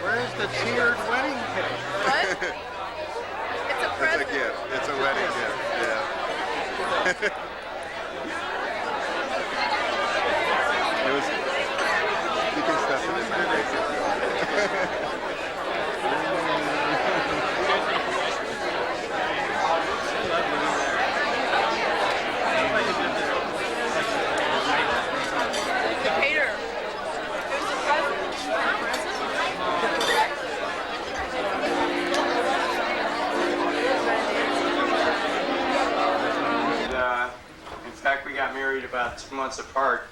Where's the tiered wedding cake? What? It's a present. It's a gift. It's a wedding gift. Yeah. It was. You can stuff it in there. Peter. In fact, we got married about 2 months apart,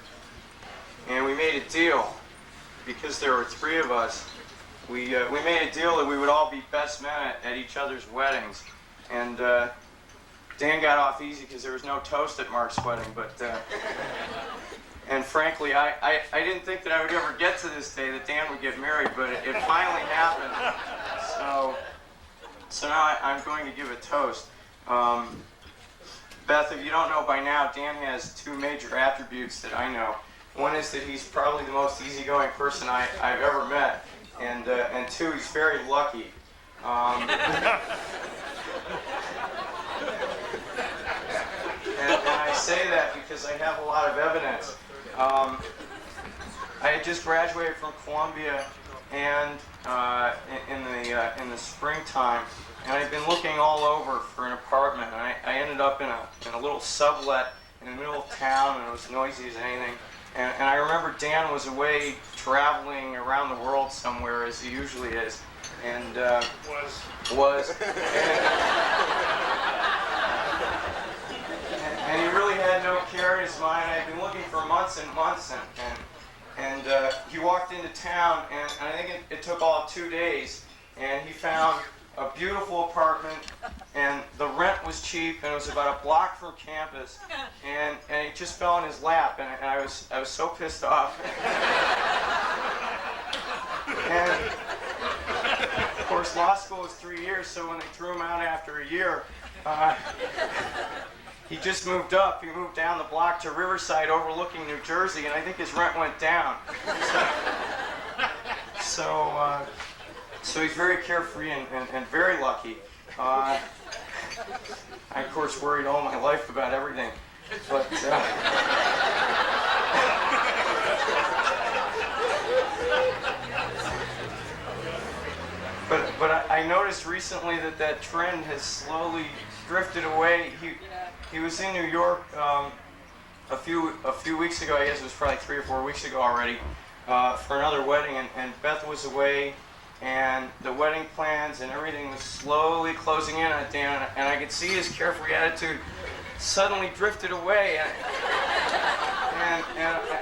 and we made a deal because there were 3 of us. We made a deal that we would all be best men at each other's weddings, and Dan got off easy because there was no toast at Mark's wedding. But and frankly, I didn't think that I would ever get to this day that Dan would get married, but it finally happened. So now I'm going to give a toast. Beth, if you don't know by now, Dan has 2 major attributes that I know. One is that he's probably the most easygoing person I've ever met, and 2, he's very lucky. And I say that because I have a lot of evidence. I had just graduated from Columbia, and in the springtime. And I'd been looking all over for an apartment, and I ended up in a little sublet in the middle of town, and it was noisy as anything. And I remember Dan was away traveling around the world somewhere, as he usually is, and was. And he really had no care in his mind. I'd been looking for months and months, and he walked into town, and I think it took all 2 days, and he found a beautiful apartment, and the rent was cheap, and it was about a block from campus, and it just fell in his lap, and I was so pissed off. And of course, law school was 3 years, so when they threw him out after a year, he just moved up. He moved down the block to Riverside, overlooking New Jersey, and I think his rent went down. so he's very carefree and very lucky. I, of course, worried all my life about everything. But, I noticed recently that trend has slowly drifted away. He was in New York a few weeks ago. I guess it was probably 3 or 4 weeks ago already, for another wedding, and Beth was away, and the wedding plans and everything was slowly closing in on Dan, and I could see his carefree attitude suddenly drifted away. And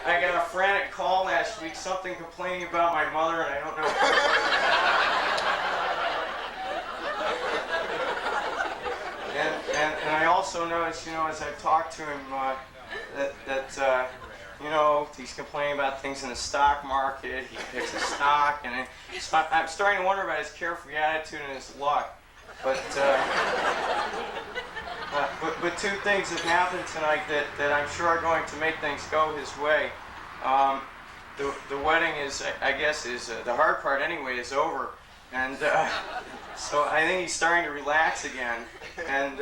I got a frantic call last week, something complaining about my mother, and I don't know. And I also noticed, as I've talked to him, that he's complaining about things in the stock market. He picks a stock, and I'm starting to wonder about his carefree attitude and his luck. But two things have happened tonight that I'm sure are going to make things go his way. The wedding is the hard part anyway, is over. And so I think he's starting to relax again. And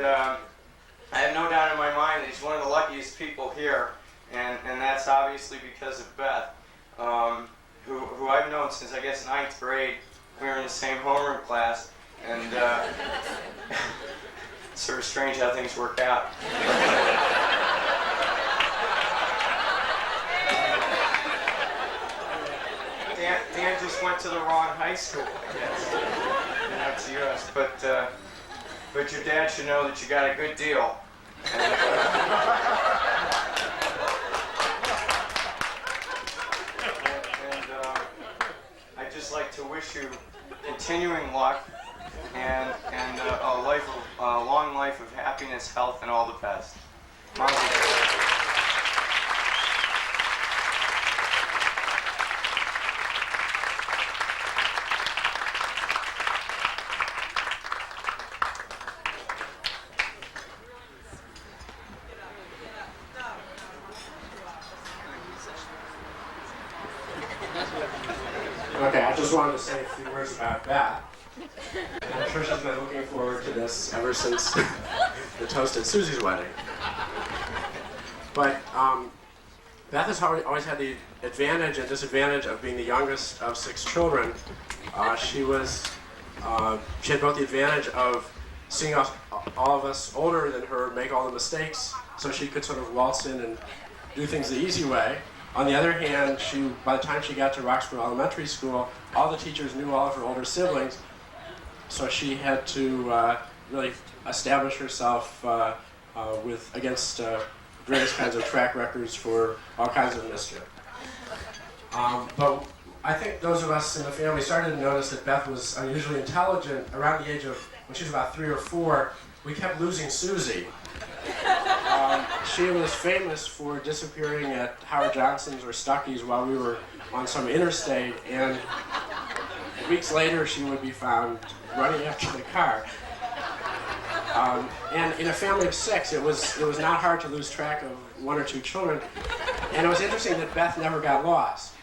I have no doubt in my mind that he's one of the luckiest people here. And that's obviously because of Beth, who I've known since, I guess, 9th grade. We were in the same homeroom class. And it's sort of strange how things work out. Dan just went to the wrong high school, I guess. To us, but your dad should know that you got a good deal. And, I'd just like to wish you continuing luck and a long life of happiness, health, and all the best. Okay, I just wanted to say a few words about Beth. And I'm sure she's been looking forward to this ever since the toast at Susie's wedding. But Beth has always had the advantage and disadvantage of being the youngest of 6 children. She had both the advantage of seeing all of us older than her make all the mistakes, so she could sort of waltz in and do things the easy way. On the other hand, by the time she got to Roxborough Elementary School, all the teachers knew all of her older siblings, so she had to really establish herself against various kinds of track records for all kinds of mischief. But I think those of us in the family started to notice that Beth was unusually intelligent. Around the age of, when she was about 3 or 4, we kept losing Susie. She was famous for disappearing at Howard Johnson's or Stuckey's while we were on some interstate, and weeks later she would be found running after the car. And in a family of 6, it was not hard to lose track of 1 or 2 children, and it was interesting that Beth never got lost.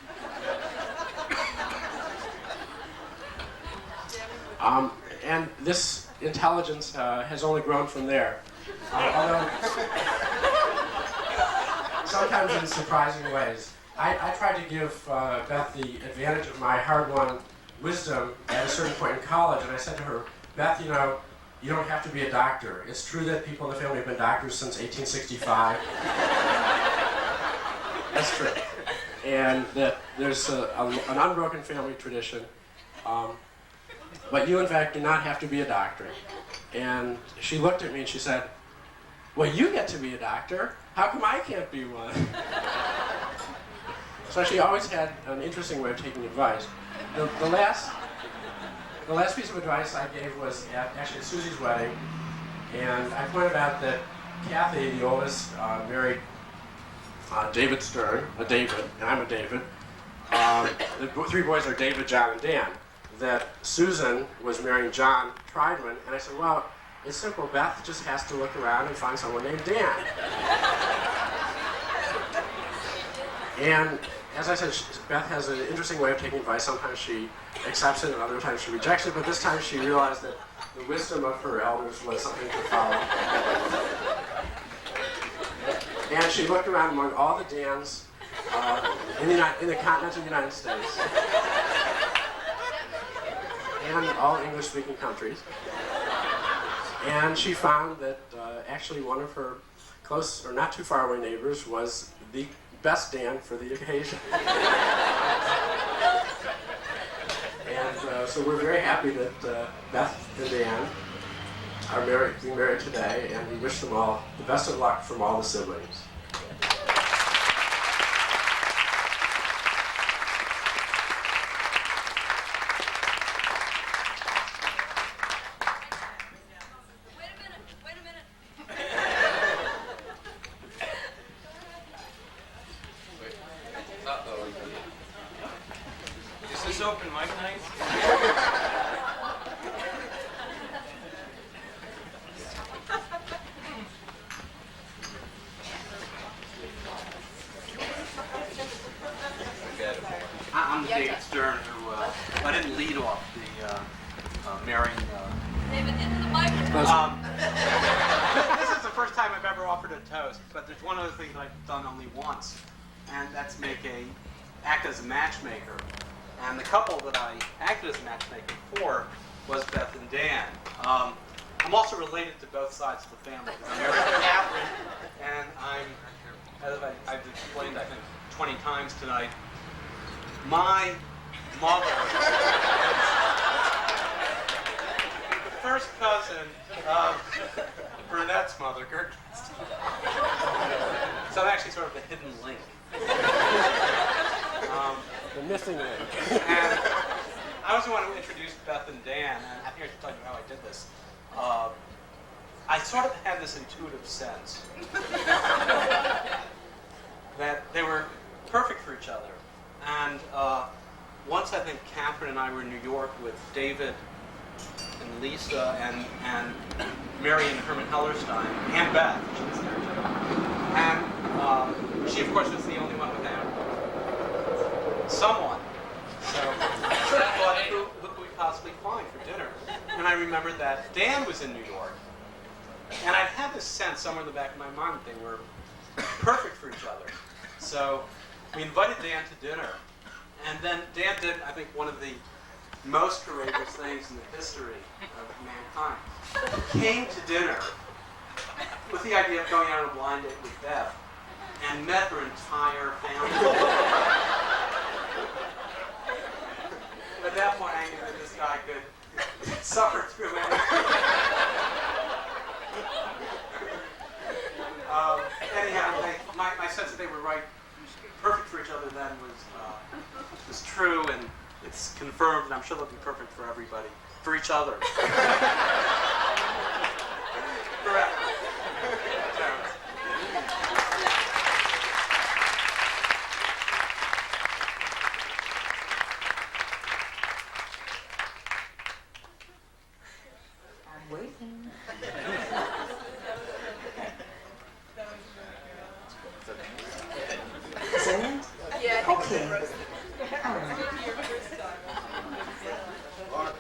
And this intelligence has only grown from there. Although sometimes in surprising ways. I tried to give Beth the advantage of my hard-won wisdom at a certain point in college, and I said to her, Beth, you don't have to be a doctor. It's true that people in the family have been doctors since 1865. That's true. And that there's an unbroken family tradition. But you, in fact, do not have to be a doctor. And she looked at me and she said, well, you get to be a doctor. How come I can't be one? So she always had an interesting way of taking advice. The last piece of advice I gave was actually at Susie's wedding, and I pointed out that Kathy, the oldest, married David Stern, a David, and I'm a David. The 3 boys are David, John, and Dan. That Susan was marrying John Triedman, and I said, well, it's simple. Beth just has to look around and find someone named Dan. And as I said, Beth has an interesting way of taking advice. Sometimes she accepts it, and other times she rejects it. But this time she realized that the wisdom of her elders was something to follow. And she looked around among all the Dans in the continental United States and all English-speaking countries. And she found that actually one of her close or not too far away neighbors was the best Dan for the occasion. And so we're very happy that Beth and Dan are being married today, and we wish them all the best of luck from all the siblings. Is this open mic night? I'm David Stern, who I didn't lead off the marrying. David, into the microphone. This is the first time I've ever offered a toast, but there's one other thing that I've done only once, and that's act as a matchmaker. And the couple that I acted as a matchmaker for was Beth and Dan. I'm also related to both sides of the family because I'm married to Catherine, and as I've explained, I think 20 times tonight, my mother is the first cousin of Burnett's mother, Gertrude. So I'm actually sort of a hidden link. The missing link. And I also want to introduce Beth and Dan, and I think I should tell you how I did this. I sort of had this intuitive sense that they were perfect for each other. And once I think Catherine and I were in New York with David and Lisa and Mary and Herman Hellerstein, and Beth, she was there too. And she, of course, was the only one without someone. So I thought, who could we possibly find for dinner? And I remembered that Dan was in New York. And I'd had this sense somewhere in the back of my mind that they were perfect for each other. So we invited Dan to dinner. And then Dan did, I think, one of the most courageous things in the history of mankind. Came to dinner with the idea of going out on a blind date with Beth and met her entire family. At that point, I knew that this guy could suffer through anything. Anyhow, my sense that they were perfect for each other then was true, and it's confirmed, and I'm sure they'll be perfect for everybody, for each other. Forever. I'm waiting. Is that it? Yeah, I think Okay. it's roasted. All right.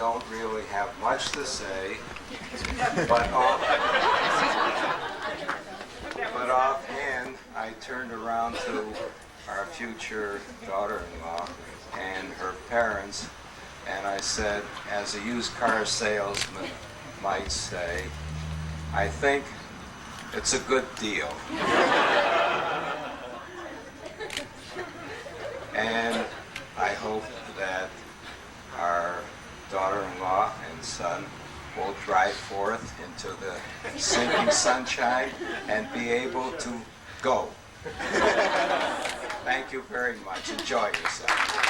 don't really have much to say, but offhand, I turned around to our future daughter-in-law and her parents, and I said, as a used car salesman might say, I think it's a good deal. And I hope that our daughter-in-law and son will drive forth into the sinking sunshine and be able to go. Thank you very much. Enjoy yourself.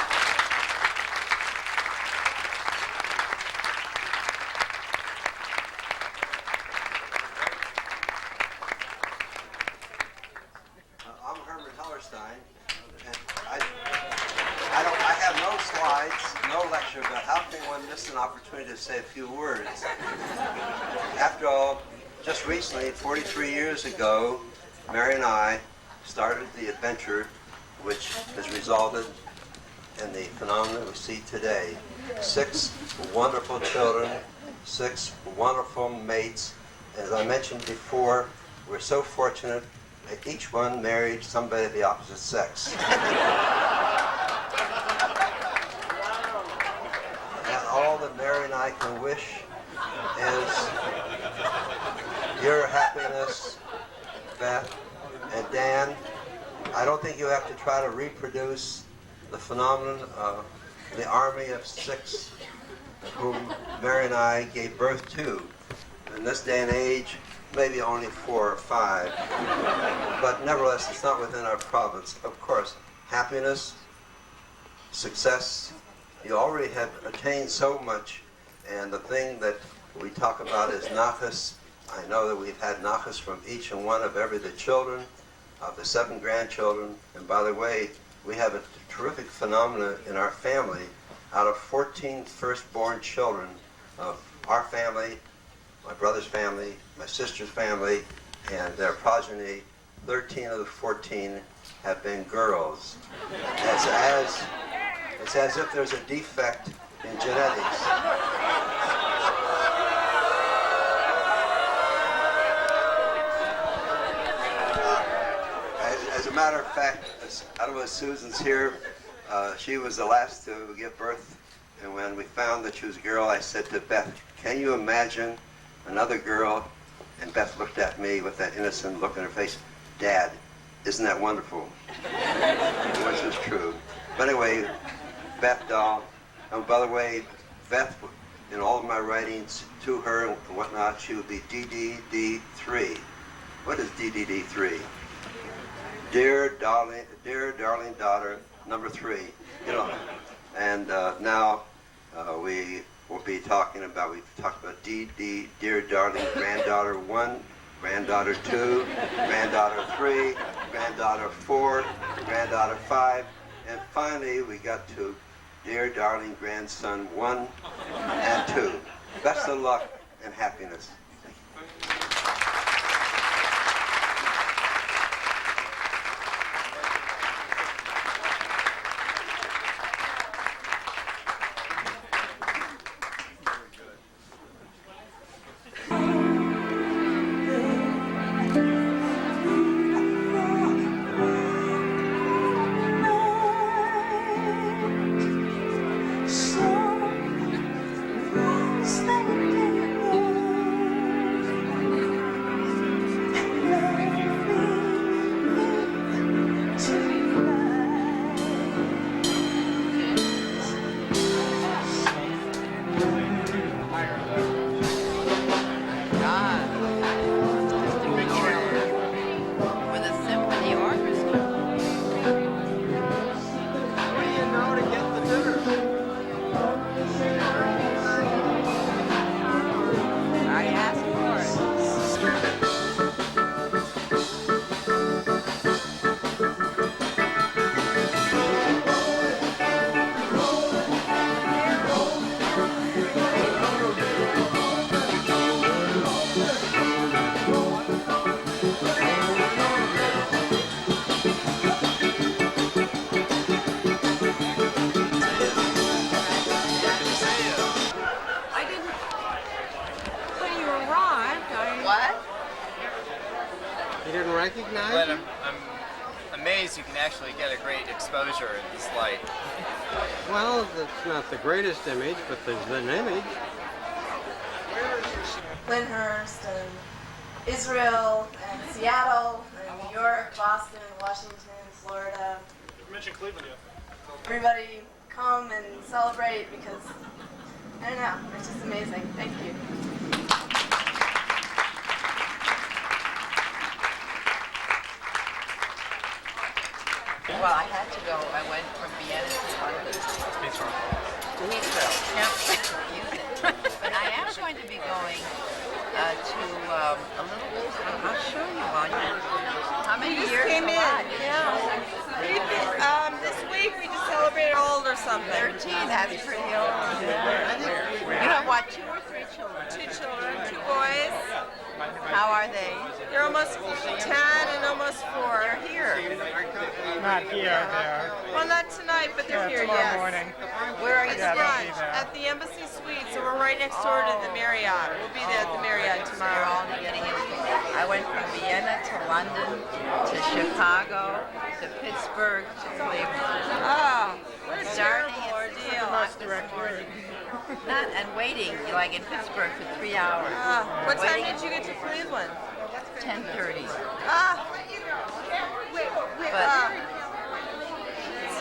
But how can one miss an opportunity to say a few words? After all, just recently, 43 years ago, Mary and I started the adventure which has resulted in the phenomenon we see today. 6 wonderful children, 6 wonderful mates. As I mentioned before, we're so fortunate that each one married somebody of the opposite sex. All that Mary and I can wish is your happiness, Beth and Dan. I don't think you have to try to reproduce the phenomenon of the army of 6 whom Mary and I gave birth to. In this day and age, maybe only 4 or 5. But nevertheless, it's not within our province. Of course, happiness, success, you already have attained so much, and the thing that we talk about is nachas. I know that we've had nachas from each and one of the children, of the 7 grandchildren, and by the way, we have a terrific phenomenon in our family. Out of 14 firstborn children of our family, my brother's family, my sister's family, and their progeny, 13 of the 14 have been girls. It's as if there's a defect in genetics. As a matter of fact, I don't know if Susan's here. She was the last to give birth, and when we found that she was a girl, I said to Beth, can you imagine another girl? And Beth looked at me with that innocent look on her face. Dad, isn't that wonderful? Which was true. But anyway, Beth doll. And by the way, Beth, in all of my writings to her and whatnot, she would be DDD3. What is DDD3? Dear darling daughter, number 3. You know. And now we will be talking about. We've talked about DD, dear darling granddaughter 1, granddaughter 2, granddaughter 3, granddaughter 4, granddaughter 5, and finally we got to dear darling grandson 1 and 2. Best of luck and happiness. recognize But you? I'm amazed you can actually get a great exposure in this light. Well, it's not the greatest image, but there's an image. Lyndhurst and Israel and Seattle and New York, Boston, Washington, Florida. You mentioned Cleveland yet? Everybody come and celebrate because, I don't know, it's just amazing. Thank you. Well, I had to go. I went from Vienna to London. To Heathrow. Yep. But I am going to be going to a little. I'll show you one. How many years? Came in. Yeah. This week we just celebrated old or something. 13. That's pretty old. You have what? 2 or 3 children? 2 children, 2 boys. How are they? They're almost 10 and almost 4. They're here. Not here, there. Well, not tonight, but they're here, Tomorrow yes. morning. Where are you Yeah, they'll staying? be there. At the Embassy Suite, so we're right next door to the Marriott. We'll be there at the Marriott They're tomorrow. all getting it. I went from Vienna to London to Chicago to Pittsburgh to Cleveland. Oh, what a Starting terrible at 6 ordeal. o'clock this morning. Not and waiting like in Pittsburgh for 3 hours. What time Waiting did you get to Cleveland? 10:30. Ah, But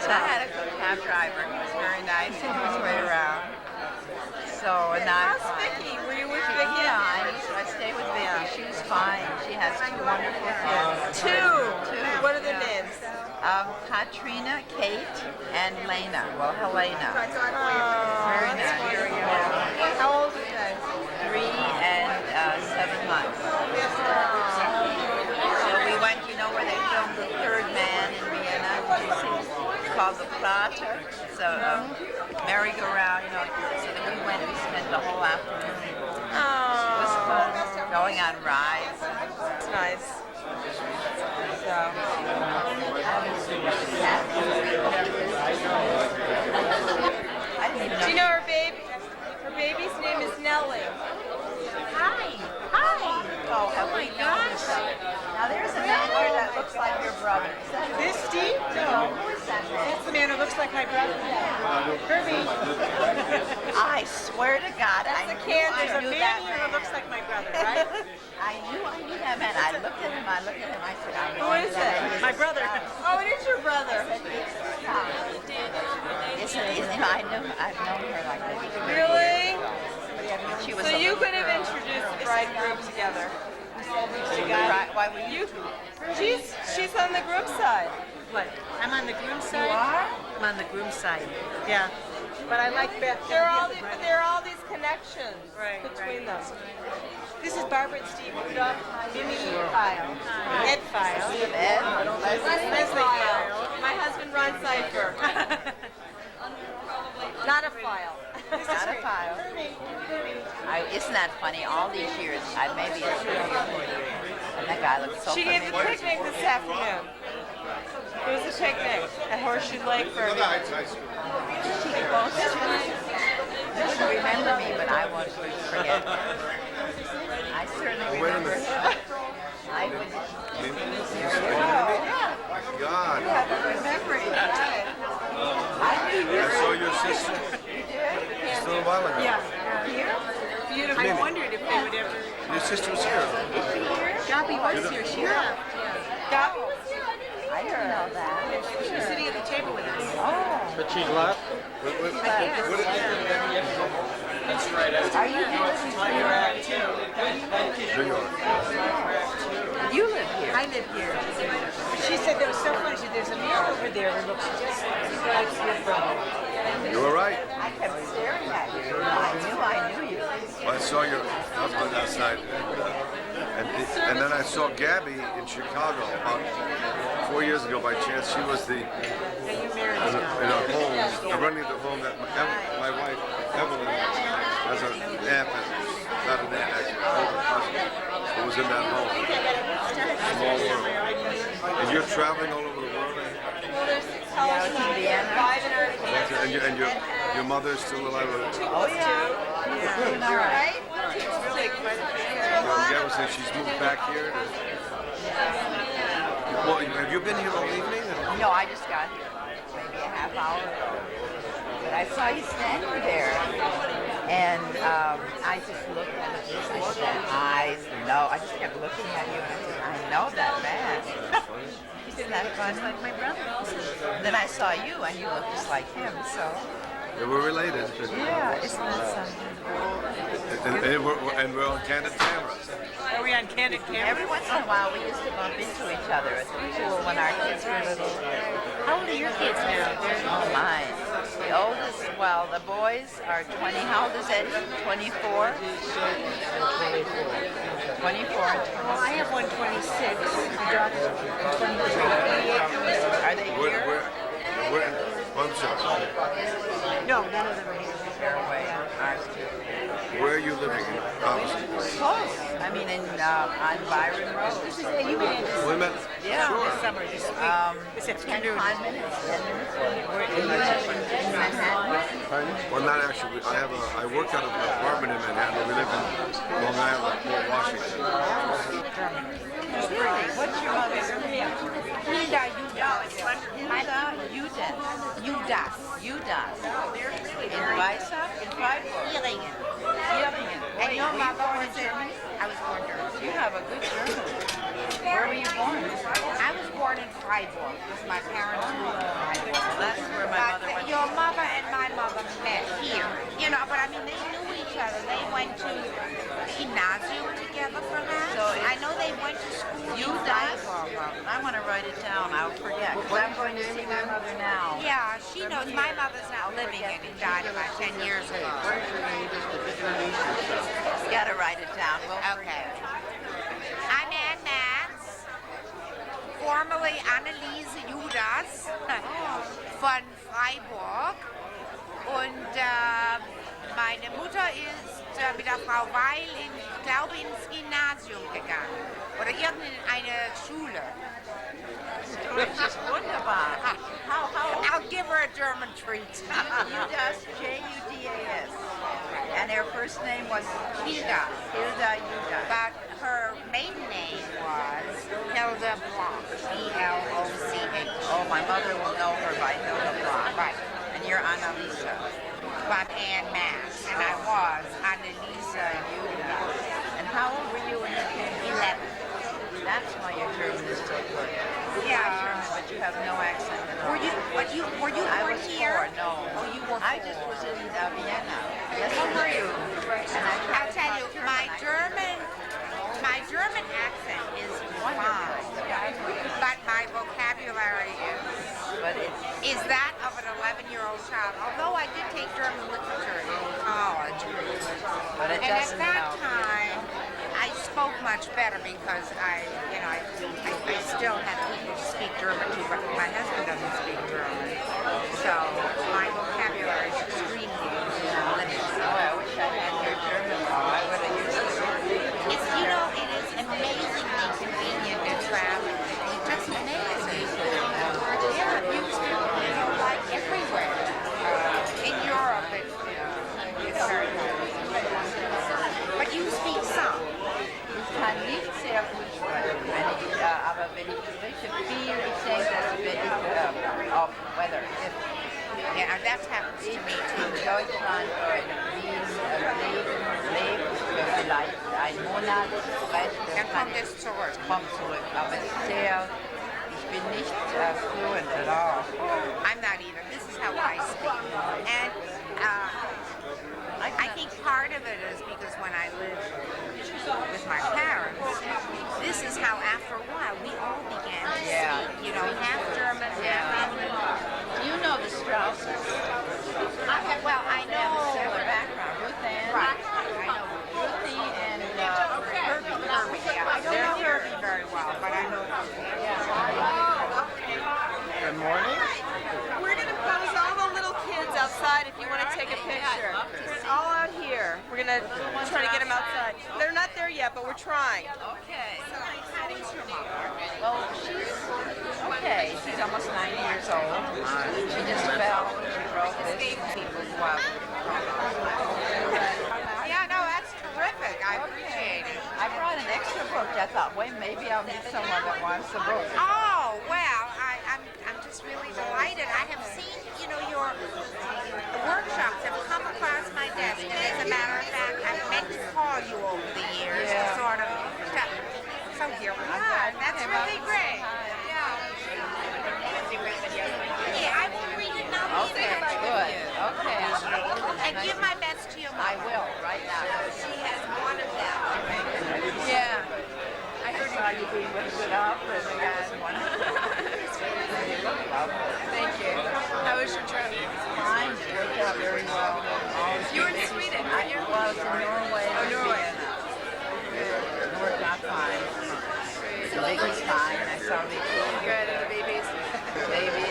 so I had a good cab driver. He was very nice and he was right around. So not. how's Vicky? Were you with Vicky? Yeah, I stayed with Vicky. She was fine. She has 2 wonderful kids. 2. What are their Yeah. names? Katrina, Kate, and Lena. Well, Helena. Oh, Very nice. Yeah. how old are they? 3 and 7 months. So we went, you know, where they filmed The Third Man in Vienna. Did you see? It's called The Prater. So merry-go-round, you know. So then we went and we spent the whole afternoon. It was fun. Going on rides. That's nice. So, do you know her baby? Her baby's name is Nellie. Hi. Hi. Oh, my gosh. Now there's a man here that looks like your brother. Is that This Steve? no? Who is that man? That's the man who looks like my brother. Herbie. I swear to God, That's I the knew can. I There's a knew man that here who man. looks like my brother, right? I knew that man. I looked at him. I said, I know Who is that it? man. My brother. Oh, it is your brother. I've known her like this. Really? She was So a you little could have girl. introduced the bride group together. Right, why were you? She's on the group side. What? I'm on the groom You side. are? I'm on the groom side. Yeah. But I like Beth. There are all these connections between them. This is Barbara and Steve Rudolph, Mimi File, Ed File, Ed? Leslie File. My husband Ron Cipher. Not a file. Not a file. Isn't that funny? All these years, maybe it's 30 or 40 years. And that guy looks so She gave the familiar. picnic this afternoon. It was a picnic at Horseshoe Lake for everybody. She wouldn't remember me, but I won't forget. I certainly remember. I would. God. You have a good memory. I knew you. I saw your sister You did? just a little while ago. Here? Beautiful. I wondered if they would ever. Your sister was here. Gabby was here. She yeah. Gabby was here. I didn't know that. She was sitting at the table with us. Oh. But she left. Are you here? New York. You live here. I live here. She said that was so funny. She said, there's a man over there that looks just like your brother. You were right. I kept staring at you. I knew you. I saw your husband outside, and then I saw Gabby in Chicago about 4 years ago by chance. She was in a home, running the home that my wife Evelyn has an aunt, not an aunt actually, an older cousin who was in that home. Small world. And you're traveling all over the world. Well, there's 6 houses in Vienna. 5 in our And your mother's still alive. Oh, yeah. All right. right? Gabby said she's moved back here. Well, have you been here all evening? No, I just got here maybe a half hour ago. But I saw you standing there, and I just looked at it. I said, I just kept looking at you, and I said, I know that man. He said, that guy's like my brother. And then I saw you, and you look just like him, so. Yeah, we're related. Yeah, isn't that something? And we're on candid cameras. Are we on candid camera? Every once in a while, we used to bump into each other at the pool when our kids were little. How old are your kids now? Oh, mine. The oldest, well, the boys are 20. How old is Eddie? 24? 24 and 26. Well, I have one 26. My daughter's 23. Are they here? I'm sorry. No, none of them are here. They're away. Ours too. Where are you living? Close. I mean, on Byron Road. You met We met. Yeah. Sure. this summer, this afternoon. 5 minutes, 10 minutes. We're in Manhattan. Pardon? Well, not actually. I work out of an apartment in Manhattan. We live in Long Island, Port Washington. Really? What's your mother's name? Hilda Judas. Judas. In Weissach? In Freiburg? Heeringen. And your mother was in? I was born German. You have a good German. Where were you born? I was born in Freiburg because my parents were in Freiburg. That's where my mother went. Your mother and my mother met here. You know, but I mean, they knew each other. They went to gymnasium together for that. So I know they went to school. Judas? I want to write it down. I'll forget. Because I'm going to see my mother now. Yeah, she knows. My mother's not living and he died about 10 years ago. You got to write it down. We'll Okay. I'm Ann Matz, formerly Anneliese Judas von Freiburg. Und meine Mutter ist mit der Frau Weil, ich glaube, ins Gymnasium gegangen. Oder irgendeine Schule. Just wunderbar. I'll give her a German treat. Judas, Judas. And her first name was Hilda. Hilda Judas. But her maiden name was Hilda Bloch. B-L-O-C-H. Oh, my mother will know her by Hilda Bloch. Right. And you're Annalisa. I'm Ann Mass, and I was Annalisa Judas. And how old were you when you came? 11. That's why your German is so good. Yeah. German, but you have no accent at all. Were you I born was here? 4, no. Oh, you were 4. I just was in Vienna. Yes, How were you? And I tried I'll tell to you, talk my German. German accent is fine, but my vocabulary is that of an 11-year-old child. Although I did take German literature in college, But it and at doesn't that help. time I spoke much better because I still had people to speak German to, but my husband doesn't speak German, so my vocabulary is extremely limited. Oh, I wish I had your German. Oh, I would have used it. It's, it is amazingly convenient to travel. It's just amazing. Yeah, you like everywhere. In Europe, it's very hard. But you speak some. Ich kann nicht sehr gut sprechen, aber wenn ich spreche viel, ich denke, wenn ich auf Weather. Yeah, that happens to me too. In Deutschland oder in Wien leben für vielleicht einen Monat, Dann kommt es zurück. kommt zurück. Aber ich bin nicht fluent at all. I'm not either. This is how I speak. And I think part of it is because when I lived with my parents, this is how after a while we all began to speak, half German, half English. You know the Strausses. I They have a know. similar background. Ruth Ann. Right. I know. Ruthie and Herbie, yeah. I don't know Herbie very well, but I know. Good morning. We're going to pose all the little kids outside if you want to take a picture. They're all out here. We're going to try to get them outside. They're not there yet, but we're trying. Okay. How is your mother? Well, she's okay. She's almost 90 years old. She just fell. She broke this. People who Yeah, no, that's terrific. I appreciate it. I brought an extra book. I thought, way. Maybe I'll meet someone that wants the book. Oh, well, I'm just really delighted. I have seen, you know, your workshops have come across my desk. And as a matter of fact, I've meant to call you over the years to sort of, so here we are. That's really great. Yeah, I will read it now. Okay, good. Okay. And give my best to your I mother. will, right now. She has one of them. Yeah. I heard saw you being lifted up and you guys wonderful. Thank you. How was your trip? Fine. It worked out very well. You were in Sweden, weren't you? Well, I was in Norway. Oh, Norway. It worked out fine. The baby's fine. I saw the Good, and the babies? baby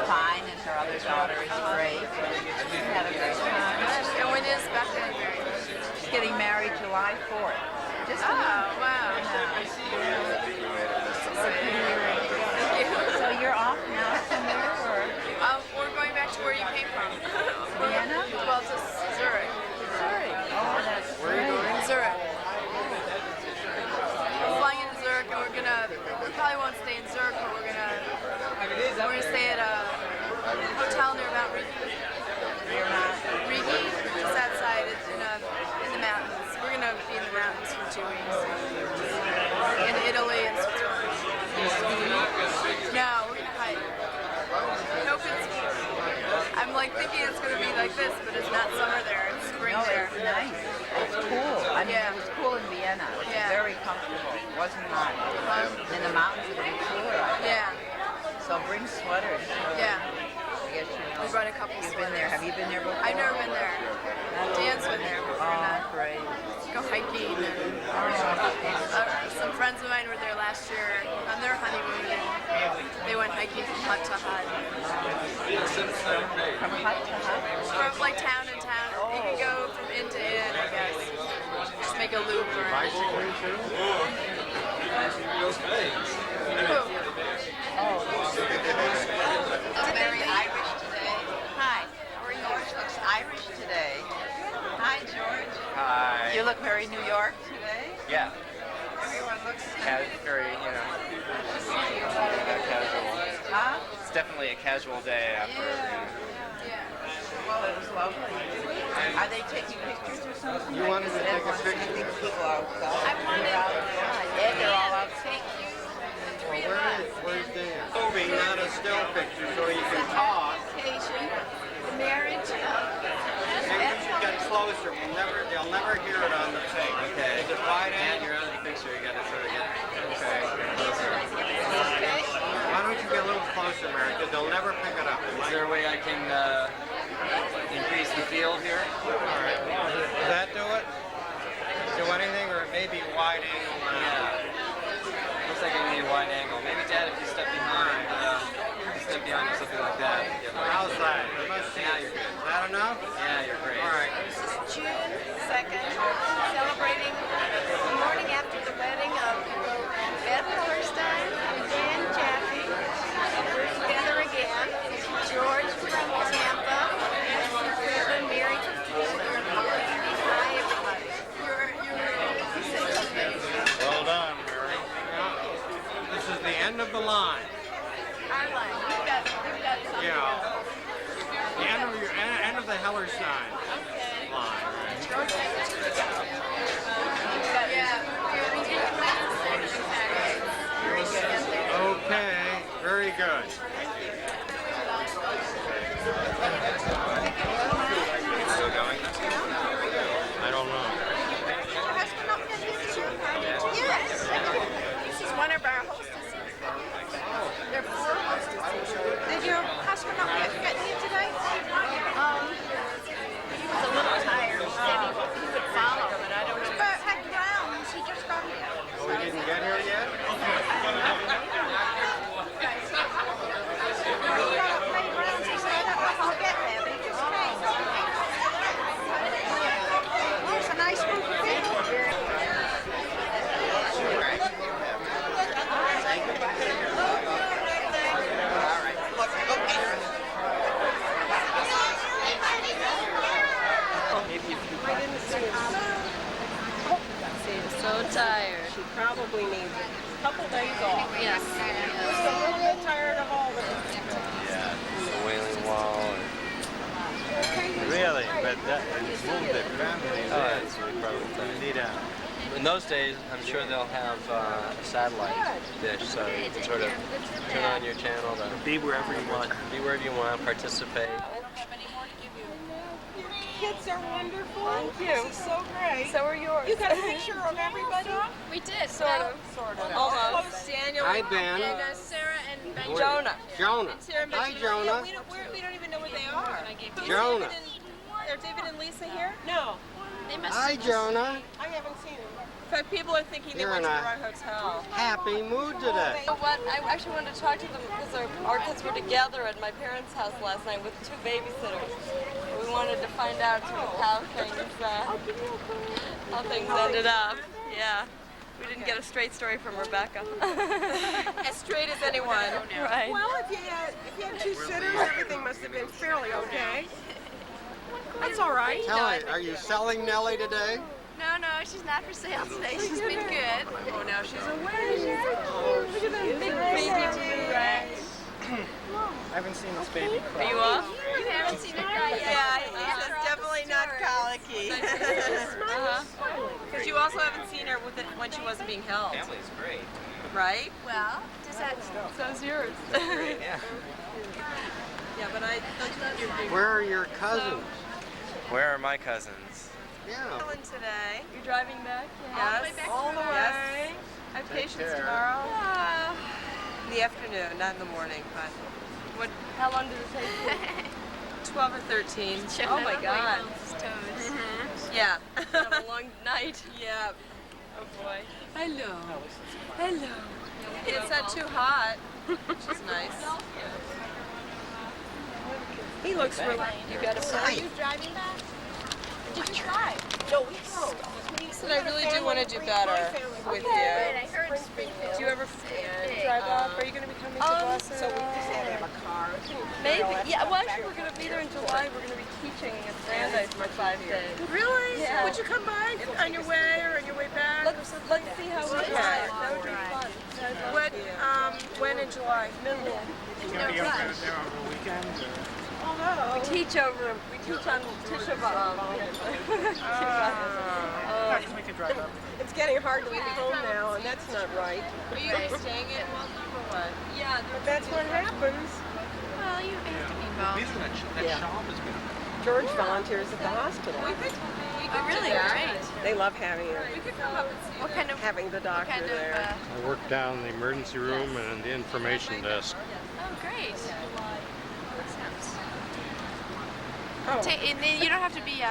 fine, and her other daughter is great. We had a great time. And when is Beth getting married? She's getting married July 4th. Just a Oh, wow. So you're off now somewhere, or? We're going back to where you came from. Vienna? Well, to Zurich. Zurich. Oh, that's great. Zurich. We're flying into Zurich, and we probably won't stay in Zurich, but we're gonna stay at a hotel near Mount Rigi. Rigi, just outside, it's in the mountains. We're gonna be in the mountains for 2 weeks. In Italy and Switzerland. No, we're gonna hike. Nope, I'm like thinking it's gonna be like this, but it's not summer there, it's spring No, there. it's nice. It's cool. I mean, Yeah. it was cool in Vienna. It was very comfortable. It wasn't hot. In the mountains, it'll be cooler. I think. Yeah, So bring sweaters. yeah. I guess you know. We brought a couple You've been there. sweaters. Have you been there before? I've never been there. Dan's been there. We're gonna Oh, great. go hiking. And, some friends of mine were there last year on their honeymoon, and they went hiking from hut to hut. From hut to hut? From like town to town. You can go from inn to inn, I guess. Just make a loop. Or, Very Irish today. Hi. George looks Irish today. Hi, George. Hi. You look very New York today. Yeah. Everyone looks Very, casual. Huh? It's definitely a casual day after. Well, it was lovely. Are they taking pictures or something? You wanted to take a picture? I think people are outside. Yeah, they're all outside. Where's Dan? Moving, not a still picture, so you can talk. marriage. Maybe you should get closer. They'll never hear it on the thing. Okay. Is it wide And angle? you're on the picture, you gotta sort of get Okay. Why don't you get a little closer, Mary? Because they'll never pick it up. Is there a way I can increase the field here? All right. Does that do it? Do anything, or it may be wide angle now? Yeah. Looks like I need a wide angle. Maybe, Dad, if you step behind or something like that. How's that? Now you're good. Is that enough? Yeah, you're great. All right. This is June 2nd, celebrating the morning after the wedding of Beth Hillerstein and Dan Jaffe. We're together again. George from Tampa. We've been married for 4 years. Hi, everybody. Well done, Mary. This is the end of the line. Our line. We've got something. Yeah. The end of the Hellerstein Okay. line. Okay, very good. Still going? I don't know. Yes. This is one of our hostesses. They're 4 hostesses. Did your husband not get here today? He was a little tired. He said he would follow, but I don't know. But at Grounds, he just got here. Oh, we didn't get here yet? It's a nice group of people. So tired. She probably needs it. A couple days off. Yes. So we'll get tired of all this. Yeah, the Wailing Wall. Really? But that is moved their families. Oh, that's probably Need a. in those days, I'm sure they'll have a satellite dish, so you can sort of turn on your channel to Be wherever you want. be wherever you want, participate. Kids are wonderful. Thank you. This is so great. So are yours. You got a picture of everybody? We did. Sort of. Almost. Daniel. Hi, Ben. And Sarah and Ben. Jonah. Jonah. And Sarah and Hi, Benjamin. Jonah. We don't even know where they are. Jonah. Are David and Lisa here? No. They must Hi, Jonah. I haven't seen them. In fact, people are thinking You're they went in to a the right hotel. Happy mood today. You know what? I actually wanted to talk to them because our kids were together at my parents' house last night with 2 babysitters. We wanted to find out sort of how things ended up. Yeah. We didn't get a straight story from Rebecca. As straight as anyone. Right. Well, if you had 2 sitters, everything must have been fairly okay. That's all right. Nellie, are you selling Nellie today? No, she's not for sale today. She's been good. Oh, now she's away. Oh, look at that big baby. I haven't seen this baby cry. Are you off? You haven't seen her cry yet. Yeah, it's definitely not colicky. Because you also haven't seen her when she wasn't being held. Family's great. Right? Well, does that? So's yours. Yeah. Yeah, but Where are your cousins? Where are my cousins? Yeah. Ellen today. You're driving back? Yes, all the way. I have patients tomorrow. In the afternoon, not in the morning, but How long did it take you? 12 or 13. Oh my God. Yeah. Have a long night. Yeah. Oh boy. Hello. It's not too hot, which is nice. He looks really. You got a Are you driving back? Did you try? No, we don't. But I really do want to do better with you. I heard Springfield. Do you ever drive up? Are you going to be coming to Boston? So we just had to have a car. Maybe. Yeah, well actually we're going to be there in July. We're going to be teaching at Brandeis for 5 days. Really? Yeah. Would you come by on your way or on your way back? Let's see how we drive. That would be fun. What? When in July? Middle. You gonna be over there over the weekend? We teach on Tisha B'Av. We can drive up. It's getting hard to leave home now, and that's not right. Are you guys staying in Waltham or what? Yeah, That's what happens. Well, you have to be involved. Yeah. George volunteers at the hospital. Oh, really? Great. They love having her. We could come up and see. What kind of? Having the doctor Kind of. there. I work down in the emergency room and the information desk. Oh, great. Oh. And then you don't have to be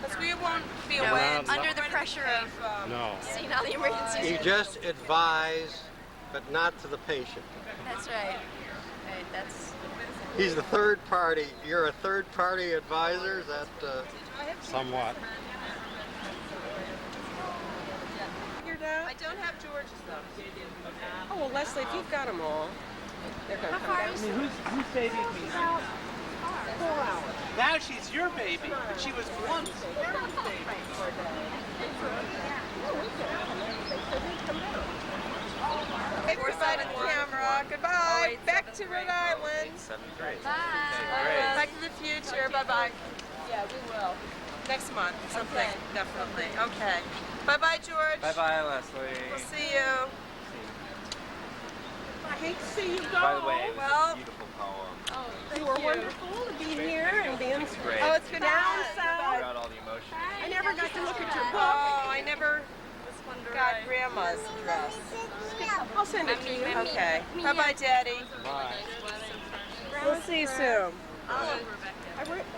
Because we won't be No, away no. under the pressure of No. seeing all the emergencies. You just advise, but not to the patient. That's right. Right. That's. He's the third party. You're a third party advisor? Is that Somewhat. I don't have George's though. Oh well, Leslie, if you've got them all, they're going to come back. Whose baby is 4 hours. Now she's your baby, but she was once Mary's baby. Hey, goodbye to the camera. Goodbye. Back to Rhode Island. 7th grade. Bye. Back to the future. Bye-bye. Yeah, we will. Next month, something, definitely. Okay. Bye-bye, George. Bye-bye, Leslie. We'll see you. I hate to see you go. By the way, it was Well, a beautiful poem. you were wonderful to be here and be in Great. Oh, it's been down south. Brought all the emotion. I never got to look at your book. Oh, I never got Grandma's dress. I'll send it to you. Okay. Bye-bye, Daddy. Bye. We'll see you soon.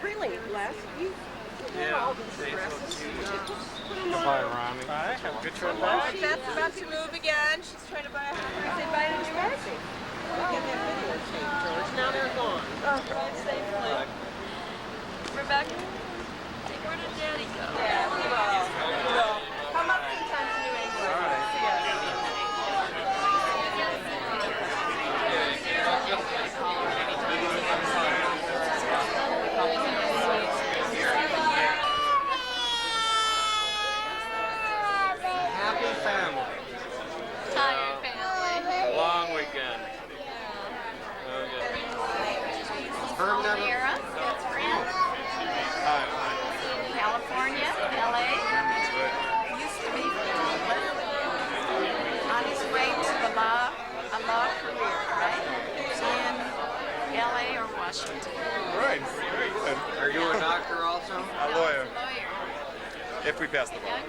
Really, Les, you have all these dresses. Goodbye, Ronnie. Bye. Have a good trip Oh, back. Beth's about to move again. She's trying to buy a house. They buy a new house. Look at that video tape, George. Now they're gone. Drive safely. Rebecca, where did Daddy go? Yeah, we will. Come up sometime to New England. See us. happy family? If we pass the bar.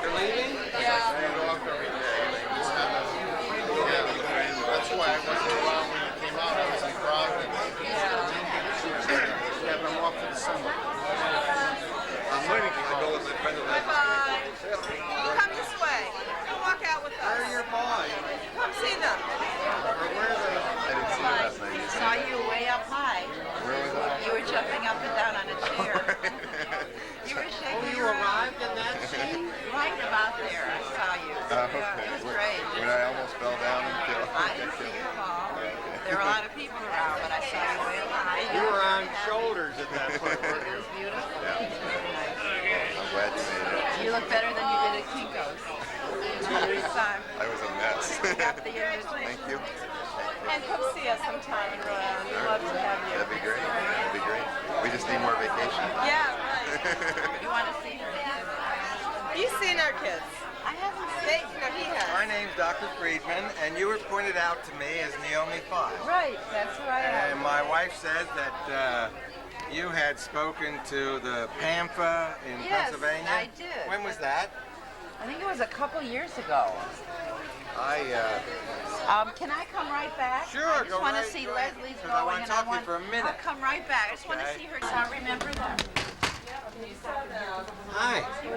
You're leaving? Yeah. That's why I wasn't around when you came out. I was in Providence. Yeah, but I'm off for the summer. I'm waiting to go with my friend. Bye-bye. Come this way. Come walk out with us. Where are your boys? Come see them. I didn't see you last night. I saw you way up high. Where was I? You were jumping up and down on a chair. You were shaking Oh, you your arrived in that scene? right about there. I saw you. Okay. It was great. When I almost fell down and killed. I didn't see you fall. There were a lot of people around, but I saw you way up high. You were on shoulders at that point, weren't It you? was beautiful. Yeah. It was very nice. I'm glad you made it. You look better than you did at Kinko's. This time. I was a mess. Got the image. Thank you. And come see us sometime in Rhode Island. We'd love to have you. That'd be great. That'd be great. We just need more vacation. Yeah, right. You want to see her? You've seen our kids. I haven't They, no, he has. My name's Dr. Friedman, and you were pointed out to me as Naomi Five. Right, that's who I am. And my wife says that you had spoken to the PAMFA in Yes, Pennsylvania. I did. When was that? I think it was a couple years ago. Can I come right back? Sure, I just go want right- to see go ahead, Leslie's 'cause going, I wanna and talk to you for a minute. I'll come right back. I just want to Okay. see her. So I'll remember them. Hi. See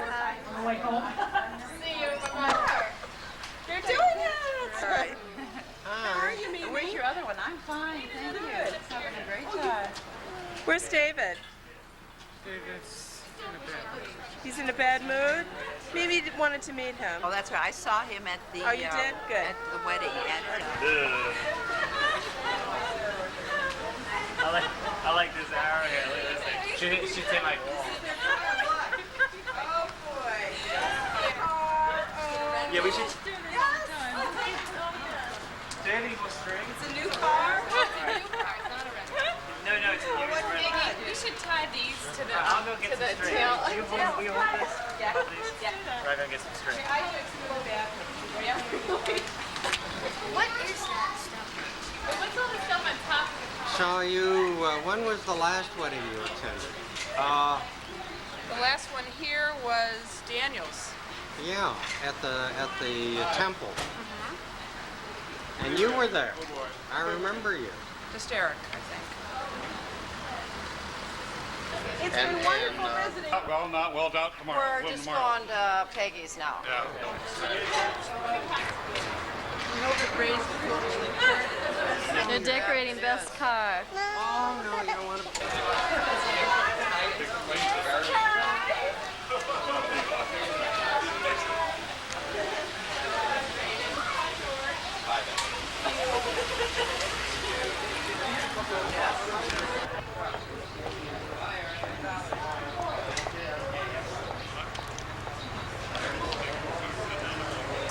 you. Bye-bye. You're doing it. That's right. How are you, Mimi? Where's your other one? I'm fine, thank you. Good. It's having a great time. Where's David? David's in a bad mood. He's in a bad mood? Maybe you wanted to meet him. Oh, that's right. I saw him at the. Oh, you did? Good. At the wedding. I like this arrow here. Look at this thing. She take my wall. Oh, boy. Yeah, we should. Danny will string. It's a new car? No, it's a new string. We should tie these to the I'll go get some string. tail. You hold, we hold this? Yeah. Hold these? Yeah. Right, I'll get some string. What is that stuff? What's all the stuff on top of the So you, when was the last wedding you attended? The last one here was Daniel's. Yeah, at the temple. And you were there. I remember you. Just Eric, I think. It's been wonderful visiting. Well, not well out tomorrow. We're just going to Peggy's now. They're decorating Beth's car. Oh, no, you don't want to.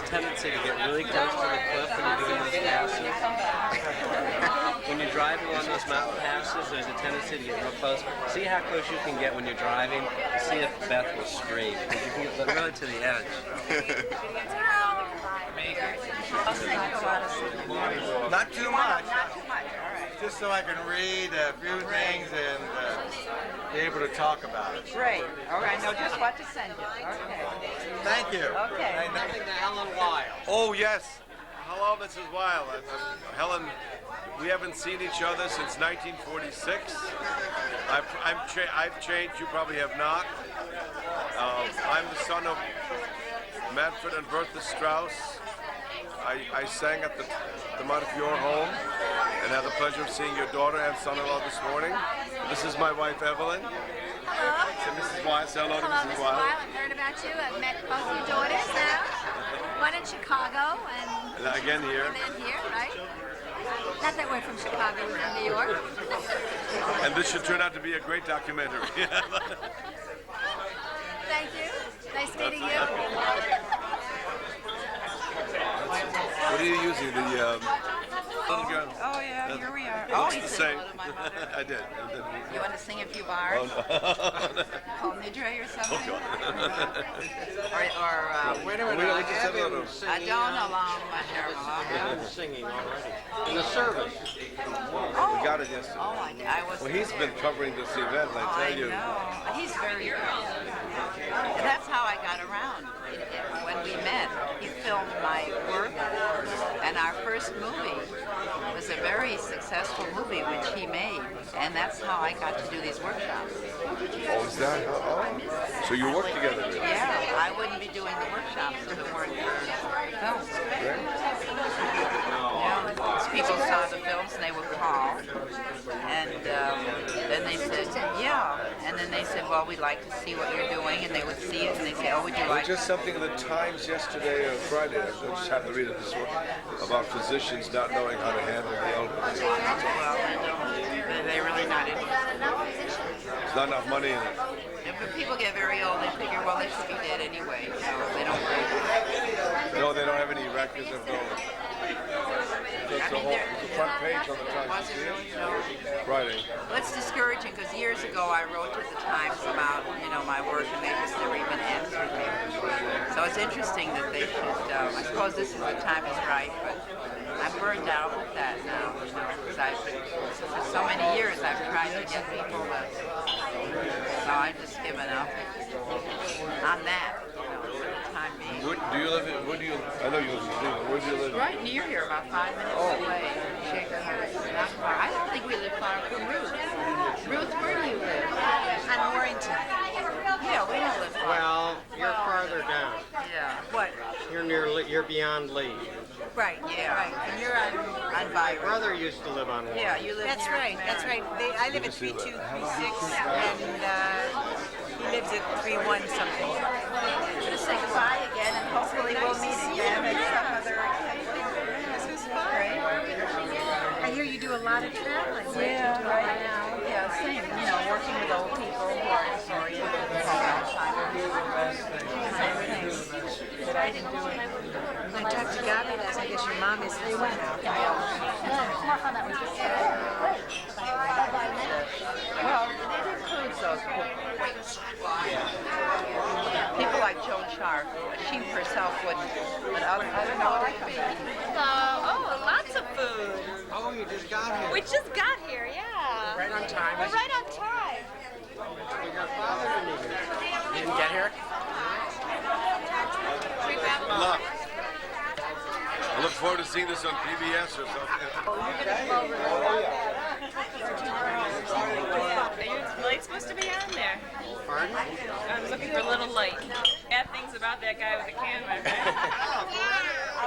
Tendency to get really close to the cliff when you're doing these passes. When you're driving on those mountain passes, there's a tendency to get real close. See how close you can get when you're driving, and see if Beth will scream. Because you can get really to the edge. Not too much. Not too much, all right. Just so I can read a few things and be able to talk about it. Great. All right, I know just what to send you. Okay. Thank you. Okay. Nothing to Helen Wild. Oh, yes. Hello, Mrs. Weil. Helen, we haven't seen each other since 1946. I've changed. You probably have not. I'm the son of Manfred and Bertha Strauss. I sang at the Montefiore home and had the pleasure of seeing your daughter and son-in-law this morning. This is my wife, Evelyn. Hello. So Mrs. Weil, say hello to Hello, Mrs. Mrs. Weil. Weil. I've heard about you. I've met both your daughters now. One in Chicago and Again here. then here, right? Not that we're from Chicago, we're from New York. And this should turn out to be a great documentary. Thank you. Nice meeting you. What are you using? The Little girl. Oh yeah, here we are. Looks Oh, the he said same. hello to my mother. I did. You want to sing a few bars? Oh, no. Call Nidre or something? Oh, Where do we just said hello to him. I don't allow my hair. Singing already. In the service. Oh. We got it yesterday. Oh, I was. Well, he's been covering this event, I tell you. I know. He's very good. That's how I got around. When we met, he filmed my work, and our first movie was a very successful movie which he made, and that's how I got to do these workshops. Oh, is that? Oh. So you work together, really? Yeah, I wouldn't be doing the workshops if it weren't for films. Great. Yeah, people saw the films and they would call, and then they said, yeah, and then they said, well, we'd like to see what you're doing, and they would see it, and they say, oh, would you like Just something in the Times yesterday or Friday, I just happened to read it this morning, about physicians not knowing how to handle the elderly. Well, they don't. They're really not interested. There's not enough money in it. If people get very old, they figure, well, they should be dead anyway, so they don't worry. No, they don't have any records of those. It's the front page on the Times. Was it really? No. Friday. Well, it's discouraging because years ago I wrote to the Times about, my work, and they just never even answered me. So it's interesting that they should. I suppose this is the time is right, but I'm burned out with that now, because for so many years I've tried to get people to. So I've just given up on that. For the time being. Where do you live in? Where do you? I know you live in Cleveland. Where do you live? Right near here, about 5 minutes away. Shaker Heights. Not far. I don't think we live far from Ruth. Ruth, where do you live? On Warrington. Yeah, we don't live far. Well, you're farther down. Yeah. What? You're beyond Lee. Right. Yeah. Right. And you're on My brother used to live on Warrington. Yeah, you live. That's near right. That's right. I live at 3236, and he lives at 31 something. We're gonna say goodbye again, and hopefully we'll meet again at some other occasion. This was fun. I hear you do a lot of traveling. Yeah, right now. Yeah, same. Working with old people who are disoriented, who have Alzheimer's. Same thing. But I didn't do it. I talked to Gabi last. I guess your mom is here now. Well, it includes those people like Joan Sharp. She herself wouldn't. But I don't know what I can make. Lots of food. Oh, you just got here. We just got here, yeah. Right on time. We're right on time. Your father didn't even. You didn't get here? Luck. I look forward to seeing this on PBS or something. Are you light supposed to be on there? Pardon? I was looking for a little light. Bad things about that guy with the camera.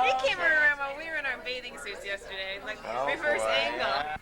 He came around while we were in our bathing suits yesterday, like reverse angle.